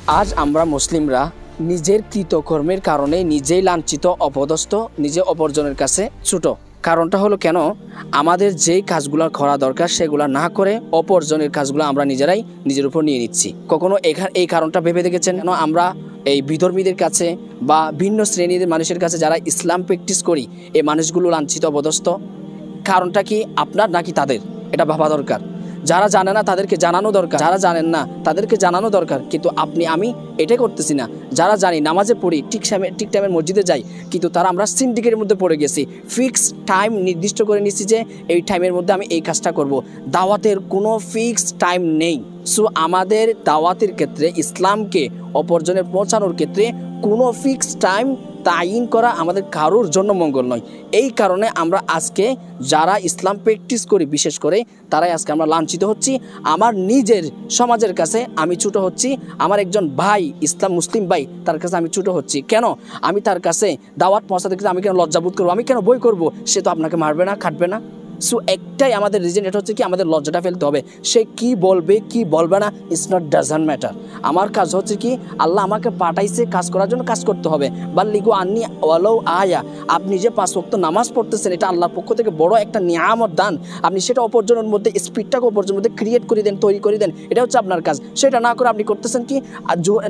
আজ আমরা মুসলিমরা নিজের কৃতকর্মের কারণে নিজেই লাঞ্ছিত, অপদস্থ, নিজে অপরজনের কাছে ছোট। কারণটা হলো কেন, আমাদের যেই কাজগুলো করা দরকার সেগুলো না করে অপরজনের কাজগুলো আমরা নিজেরাই নিজের উপর নিয়ে নিচ্ছি। কখনো এই কারণটা ভেবে দেখেছেন কেন আমরা এই বিধর্মীদের কাছে বা ভিন্ন শ্রেণীর মানুষের কাছে যারা ইসলাম প্র্যাকটিস করি, এই মানুষগুলো লাঞ্ছিত, অপদস্থ? কারণটা কি আপনার নাকি তাদের? এটা ভাবা দরকার। যারা জানে না তাদেরকে জানানো দরকার, যারা জানেন না তাদেরকে জানানো দরকার। কিন্তু আমি এটাই করতেছি না। যারা জানি, নামাজে পড়ি, ঠিক টাইমের মসজিদে যাই, কিন্তু তারা আমরা সিন্ডিকেটের মধ্যে পড়ে গেছি। ফিক্সড টাইম নির্দিষ্ট করে নিচ্ছি যে এই টাইমের মধ্যে আমি এই কাজটা করব। দাওয়াতের কোনো ফিক্সড টাইম নেই। সো আমাদের দাওয়াতের ক্ষেত্রে, ইসলামকে অপরজনের পৌঁছানোর ক্ষেত্রে কোনো ফিক্সড টাইম তাইন করা আমাদের কারোর জন্য মঙ্গল নয়। এই কারণে আমরা আজকে যারা ইসলাম প্র্যাকটিস করি, বিশেষ করে তারাই আজকে আমরা লাঞ্ছিত হচ্ছি। আমার নিজের সমাজের কাছে আমি ছোটো হচ্ছি, আমার একজন ভাই, ইসলাম মুসলিম ভাই, তার কাছে আমি ছোটো হচ্ছি। কেন? আমি তার কাছে দাওয়াত পৌঁছাতে গেলে আমি কেন লজ্জাবোধ করবো? আমি কেন বই করব? সে তো আপনাকে মারবে না, খাটবে না। সো একটাই আমাদের রিজন, এটা হচ্ছে কি আমাদের লজ্জাটা ফেলতে হবে। সে কি বলবে কি বলবে না, ইটস নট ডাজন্ট ম্যাটার। আমার কাজ হচ্ছে কি, আল্লাহ আমাকে পাঠাইছে কাজ করার জন্য, কাজ করতে হবে। বাল্লিগু আন্নি ওয়ালাউ আয়া। আপনি যে 5 ওয়াক্ত নামাজ পড়তেছেন, এটা আল্লাহর পক্ষ থেকে বড় একটা নিয়ামত দান। আপনি সেটা অপরজনের মধ্যে, স্পিডটাকে অপরজনের মধ্যে ক্রিয়েট করে দেন, তৈরি করে দেন। এটা হচ্ছে আপনার কাজ। সেটা না করে আপনি করতেছেন কি,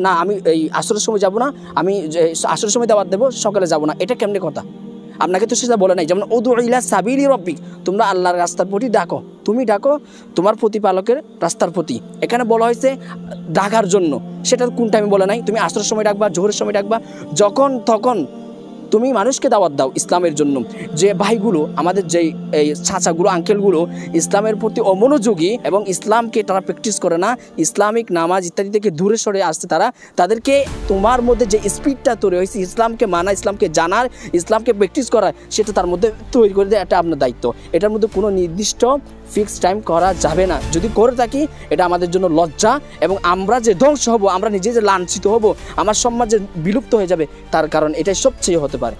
না আমি এই আসরের সময় যাব না, আমি আসরের সময় দাওয়াত দেবো, সকালে যাব না। এটা কেমনে কথা? আপনাকে তো সেটা বলে নাই। যেমন উদু ইলা সাবিলি রব্বিক, তোমরা আল্লাহর রাস্তার প্রতি ডাকো। তুমি ডাকো তোমার প্রতিপালকের রাস্তার প্রতি। এখানে বলা হয়েছে ডাকার জন্য। সেটা কোন টাইমে বলে নাই। তুমি আসরের সময় ডাকবা, জোহরের সময় ডাকবা, যখন তখন তুমি মানুষকে দাওয়াত দাও ইসলামের জন্য। যে ভাইগুলো, আমাদের যেই এই চাচাগুলো, আঙ্কেলগুলো ইসলামের প্রতি অমনোযোগী এবং ইসলামকে তারা প্র্যাকটিস করে না, ইসলামিক নামাজ ইত্যাদি থেকে দূরে সরে আসছে তাদেরকে তোমার মধ্যে যে স্পিডটা তৈরি হয়েছে ইসলামকে মানা, ইসলামকে জানার, ইসলামকে প্র্যাকটিস করা, সেটা তার মধ্যে তৈরি করে দেয়। এটা আপনার দায়িত্ব। এটার মধ্যে কোনো নির্দিষ্ট ফিক্সড টাইম করা যাবে না। যদি করে থাকি, এটা আমাদের জন্য লজ্জা, এবং আমরা যে ধ্বংস হব, আমরা নিজে যে লাঞ্ছিত হব, আমার সমাজ যে বিলুপ্ত হয়ে যাবে, তার কারণ এটাই সবচেয়ে হতে পারে।